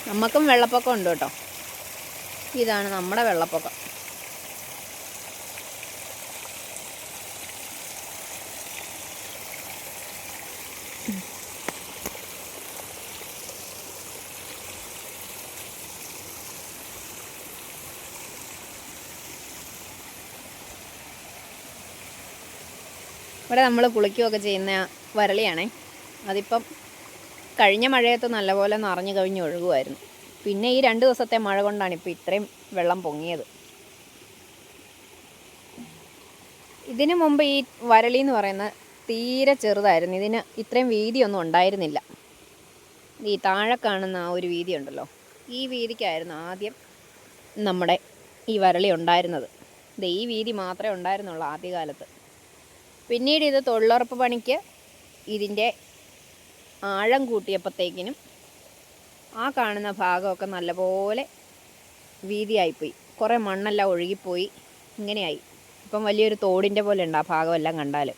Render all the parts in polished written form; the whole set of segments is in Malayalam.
നമുക്കും വെള്ളപ്പൊക്കം ഉണ്ട് കേട്ടോ. ഇതാണ് നമ്മുടെ വെള്ളപ്പൊക്കം. ഇവിടെ നമ്മൾ കുളിക്കുകയൊക്കെ ചെയ്യുന്ന വരളിയാണേ. അതിപ്പം കഴിഞ്ഞ മഴയത്ത് നല്ലപോലെ നിറഞ്ഞു കവിഞ്ഞ് ഒഴുകുമായിരുന്നു. പിന്നെ ഈ 2 ദിവസത്തെ മഴ കൊണ്ടാണ് ഇപ്പോൾ ഇത്രയും വെള്ളം പൊങ്ങിയത്. ഇതിനു മുമ്പ് ഈ വരളി എന്ന് പറയുന്ന തീരെ ചെറുതായിരുന്നു. ഇതിന് ഇത്രയും വീതിയൊന്നും ഉണ്ടായിരുന്നില്ല. ഈ താഴെ കാണുന്ന ആ ഒരു വീതി ഉണ്ടല്ലോ, ഈ വീതിക്കായിരുന്നു ആദ്യം നമ്മുടെ ഈ വരളി ഉണ്ടായിരുന്നത്. ഈ വീതി മാത്രമേ ഉണ്ടായിരുന്നുള്ളൂ ആദ്യകാലത്ത്. പിന്നീട് ഇത് തൊഴിലുറപ്പ് പണിക്ക് ഇതിൻ്റെ ആഴം കൂട്ടിയപ്പോഴത്തേക്കിനും ആ കാണുന്ന ഭാഗമൊക്കെ നല്ലപോലെ വീതിയായിപ്പോയി. കുറേ മണ്ണെല്ലാം ഒഴുകിപ്പോയി. ഇങ്ങനെയായി. ഇപ്പം വലിയൊരു തോടിൻ്റെ പോലെ ഉണ്ട് ആ ഭാഗമെല്ലാം കണ്ടാൽ.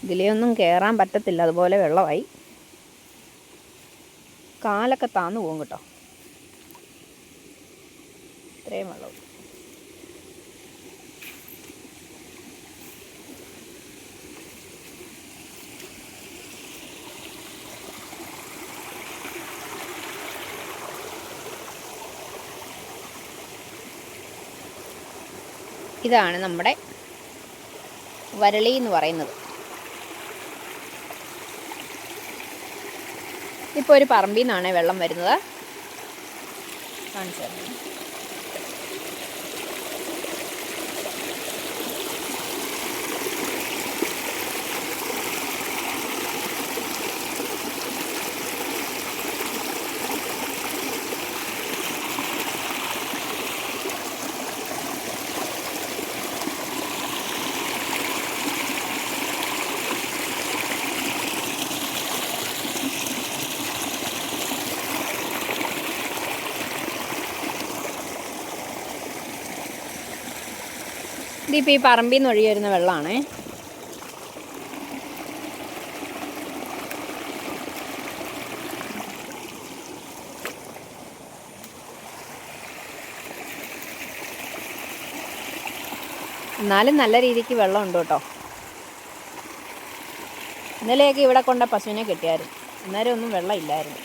ഇതിലെയൊന്നും കയറാൻ പറ്റത്തില്ല, അതുപോലെ വെള്ളമായി. കാലൊക്കെ താന്നു പോകും കേട്ടോ, ഇത്രയും വെള്ളം. ഇതാണ് നമ്മുടെ വരളി എന്ന് പറയുന്നത്. ഇപ്പോൾ ഒരു പറമ്പിൽ നിന്നാണ് വെള്ളം വരുന്നത്. കാണിച്ചു തരാം. ഇതിപ്പോൾ ഈ പറമ്പിൽ നിന്ന് ഒഴുകി വരുന്ന വെള്ളമാണേ. എന്നാലും നല്ല രീതിക്ക് വെള്ളമുണ്ട് കേട്ടോ. ഇന്നലെയൊക്കെ ഇവിടെ കൊണ്ട് പശുവിനെ കെട്ടിയായിരുന്നു, അന്നേരം ഒന്നും വെള്ളം ഇല്ലായിരുന്നു.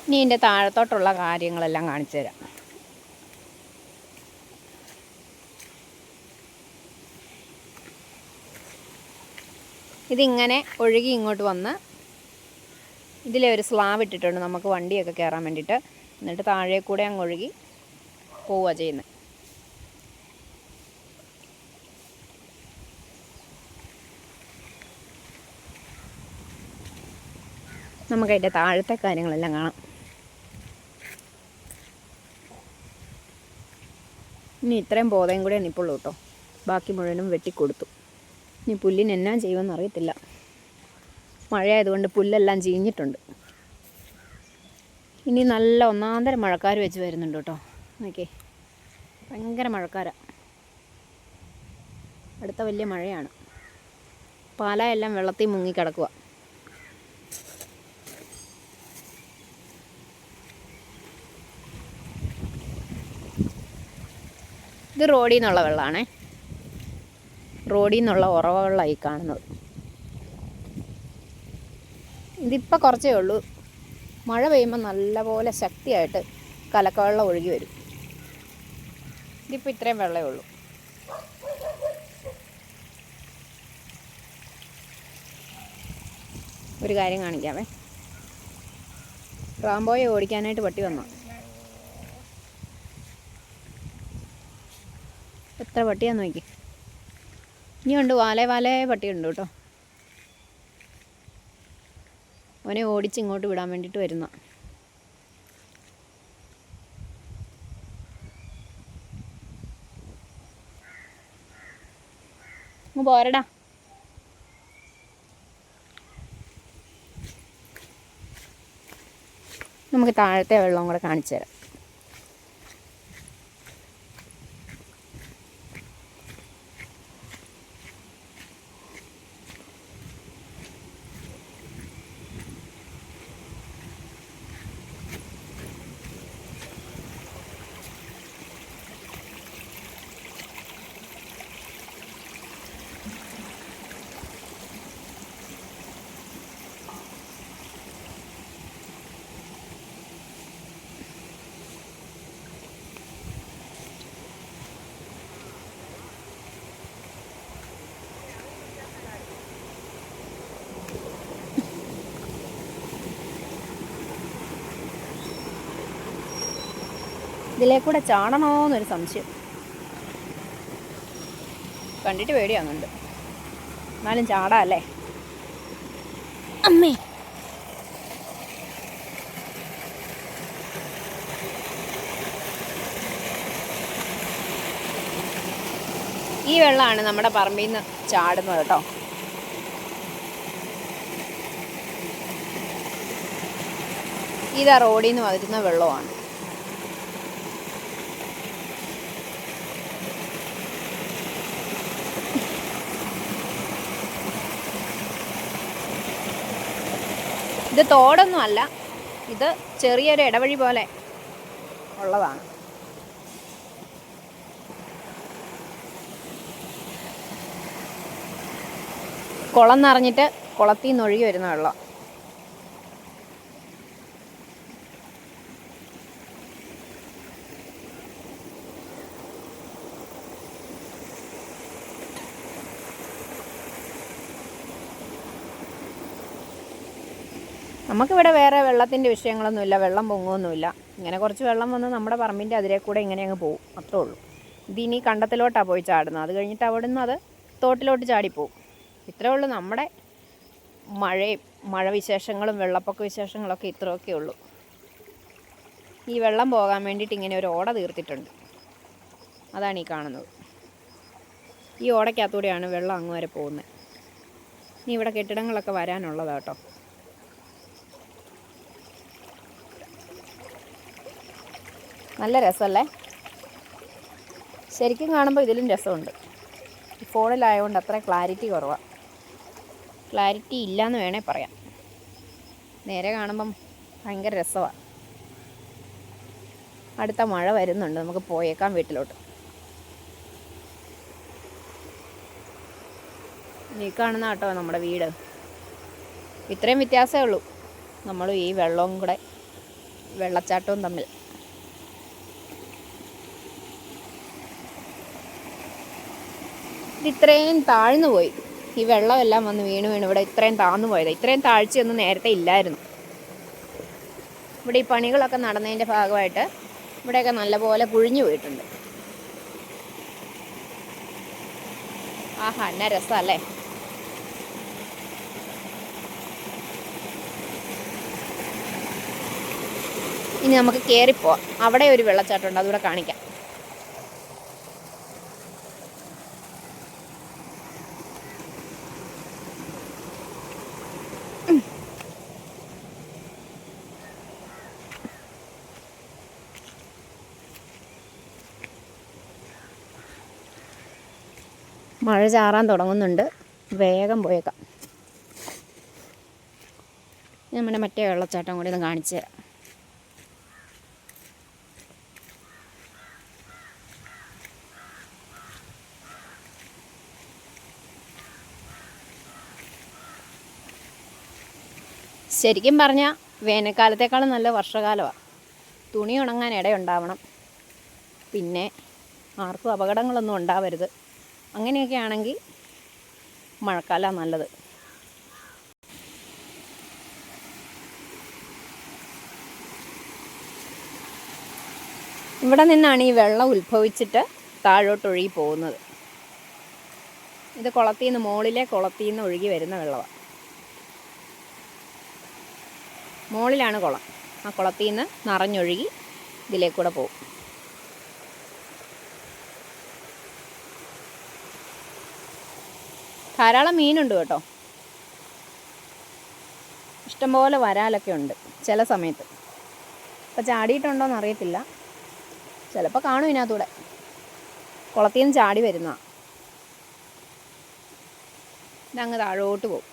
ഇനി ഇതിൻ്റെ താഴത്തോട്ടുള്ള കാര്യങ്ങളെല്ലാം കാണിച്ചു തരാം. ഇതിങ്ങനെ ഒഴുകി ഇങ്ങോട്ട് വന്ന് ഇതിലെ ഒരു സ്ലാബ് ഇട്ടിട്ടുണ്ട് നമുക്ക് വണ്ടിയൊക്കെ കയറാൻ വേണ്ടിയിട്ട്. എന്നിട്ട് താഴെ കൂടെ അങ്ങ് ഒഴുകി പോവുക ചെയ്യുന്നത്. നമുക്കതിൻ്റെ താഴത്തെ കാര്യങ്ങളെല്ലാം കാണാം. ഇനി ഇത്രയും ബോധം കൂടെ നിൽപ്പുള്ളൂ കേട്ടോ. ബാക്കി മുഴുവനും വെട്ടിക്കൊടുത്തു. ഇനി പുല്ലിന് എന്നാ ചെയ്യുമെന്ന് അറിയത്തില്ല. മഴയായതുകൊണ്ട് പുല്ലെല്ലാം ചീഞ്ഞിട്ടുണ്ട്. ഇനി നല്ല ഒന്നാന്തരം മഴക്കാർ വെച്ച് വരുന്നുണ്ട് കേട്ടോ. നോക്കിയേ, ഭയങ്കര മഴക്കാരാണ്. അടുത്ത വലിയ മഴയാണ്. പാലയെല്ലാം വെള്ളത്തിൽ മുങ്ങിക്കിടക്കുക. ഇത് റോഡിൽ നിന്നുള്ള വെള്ളമാണേ. റോഡിൽ നിന്നുള്ള ഉറവ വെള്ളമായി കാണുന്നത്. ഇതിപ്പോൾ കുറച്ചേ ഉള്ളൂ. മഴ പെയ്യുമ്പോൾ നല്ലപോലെ ശക്തിയായിട്ട് കലക്കവെള്ളം ഒഴുകി വരും. ഇതിപ്പോൾ ഇത്രയും വെള്ളമേ ഉള്ളൂ. ഒരു കാര്യം കാണിക്കാമേ. റാംബോയെ ഓടിക്കാനായിട്ട് പട്ടി വന്നു. എത്ര പട്ടിയാന്ന് നോക്കി. ഇനിയുണ്ട് വാലേ പട്ടിയുണ്ട് കേട്ടോ. അവനെ ഓടിച്ച് ഇങ്ങോട്ട് വിടാൻ വേണ്ടിയിട്ട് വരുന്ന. പോരടാ. നമുക്ക് താഴത്തെ വെള്ളം കൂടെ കാണിച്ചു തരാം. ഇതിലേ കൂടെ ചാടണോന്നൊരു സംശയം. കണ്ടിട്ട് പേടിയാകുന്നുണ്ട്, എന്നാലും ചാടാല്ലേ. അമ്മേ, ഈ വെള്ളമാണ് നമ്മുടെ പറമ്പിൽ നിന്ന് ചാടുന്നത് കേട്ടോ. ഇതാ റോഡിൽ നിന്ന് വരുന്ന വെള്ളമാണ്. ഇത് തോടൊന്നും അല്ല, ഇത് ചെറിയൊരു ഇടവഴി പോലെ ഉള്ളതാണ്. കുളം നിറഞ്ഞിട്ട് കുളത്തിൽ നിന്ന് ഒഴുകി വരുന്ന വെള്ളം. നമുക്കിവിടെ വേറെ വെള്ളത്തിൻ്റെ വിഷയങ്ങളൊന്നുമില്ല, വെള്ളം പൊങ്ങുമൊന്നുമില്ല. ഇങ്ങനെ കുറച്ച് വെള്ളം വന്ന് നമ്മുടെ പറമ്പിൻ്റെ അതിലെ കൂടെ ഇങ്ങനെ അങ്ങ് പോകും, അത്രേ ഉള്ളൂ. ഇതിനി കണ്ടത്തിലോട്ടാണ് പോയി ചാടുന്നത്. അത് കഴിഞ്ഞിട്ട് അവിടെ നിന്ന് അത് തോട്ടിലോട്ട് ചാടിപ്പോവും. ഇത്രേ ഉള്ളൂ നമ്മുടെ മഴ വിശേഷങ്ങളും വെള്ളപ്പൊക്ക വിശേഷങ്ങളൊക്കെ ഇത്രയൊക്കെ ഉള്ളൂ. ഈ വെള്ളം പോകാൻ വേണ്ടിയിട്ട് ഇങ്ങനെ ഒരു ഓട തീർത്തിട്ടുണ്ട്, അതാണ് ഈ കാണുന്നത്. ഈ ഓടയ്ക്കകത്തൂടെയാണ് വെള്ളം അങ്ങ് വരെ പോകുന്നത്. ഇനി ഇവിടെ കെട്ടിടങ്ങളൊക്കെ വരാനുള്ളതാണ് കേട്ടോ. നല്ല രസമല്ലേ? ശരിക്കും കാണുമ്പോൾ ഇതിലും രസമുണ്ട്. ഈ ഫോണിലായതുകൊണ്ട് അത്ര ക്ലാരിറ്റി കുറവാണ്. ക്ലാരിറ്റി ഇല്ലയെന്ന് വേണേ പറയാം. നേരെ കാണുമ്പം ഭയങ്കര രസമാണ്. അടുത്ത മഴ വരുന്നുണ്ട്, നമുക്ക് പോയേക്കാം വീട്ടിലോട്ട്. ഈ കാണുന്ന കേട്ടോ നമ്മുടെ വീട്. ഇത്രയും വ്യത്യാസമേ ഉള്ളൂ നമ്മളും ഈ വെള്ളവും കൂടെ, വെള്ളച്ചാട്ടവും തമ്മിൽ. ഇത്രയും താഴ്ന്നു പോയി, ഈ വെള്ളമെല്ലാം വന്ന് വീണ് ഇവിടെ ഇത്രയും താഴ്ന്നു പോയത്. ഇത്രയും താഴ്ചയൊന്നും നേരത്തെ ഇല്ലായിരുന്നു. ഇവിടെ ഈ പണികളൊക്കെ നടന്നതിൻ്റെ ഭാഗമായിട്ട് ഇവിടെയൊക്കെ നല്ലപോലെ കുഴിഞ്ഞു പോയിട്ടുണ്ട്. ആഹാ, എന്നാ രസമല്ലേ? ഇനി നമുക്ക് കയറിപ്പോവാം. അവിടെ ഒരു വെള്ളച്ചാട്ടമുണ്ട്, അതുകൂടെ കാണിക്കാം. മഴ ചാറാൻ തുടങ്ങുന്നുണ്ട്, വേഗം പോയേക്കാം. നമ്മുടെ മറ്റേ വെള്ളച്ചാട്ടം കൂടി ഒന്ന് കാണിച്ചു തരാം. ശരിക്കും പറഞ്ഞാൽ വേനൽക്കാലത്തേക്കാളും നല്ല വർഷകാലമാണ്. തുണി ഉണങ്ങാൻ ഇടയുണ്ടാവണം, പിന്നെ ആർക്കും അപകടങ്ങളൊന്നും ഉണ്ടാവരുത്. അങ്ങനെയൊക്കെ ആണെങ്കിൽ മഴക്കാലമാണ് നല്ലത്. ഇവിടെ നിന്നാണ് ഈ വെള്ളം ഉത്ഭവിച്ചിട്ട് താഴോട്ടൊഴുകി പോകുന്നത്. ഇത് കുളത്തിൽ നിന്ന്, മുകളിലെ കുളത്തിൽ നിന്ന് ഒഴുകി വരുന്ന വെള്ളമാണ്. മുകളിലാണ് കുളം. ആ കുളത്തിൽ നിന്ന് നിറഞ്ഞൊഴുകി ഇതിലേക്കൂടെ പോകും. ധാരാളം മീനുണ്ട് കേട്ടോ. ഇഷ്ടംപോലെ വരാലൊക്കെ ഉണ്ട് ചില സമയത്ത്. ഇപ്പം ചാടിയിട്ടുണ്ടോയെന്ന് അറിയത്തില്ല. ചിലപ്പോൾ കാണും ഇതിനകത്തൂടെ. കുളത്തിൽ നിന്ന് ചാടി വരുന്നതാണ്. ഇതങ്ങ് താഴോട്ട് പോകും.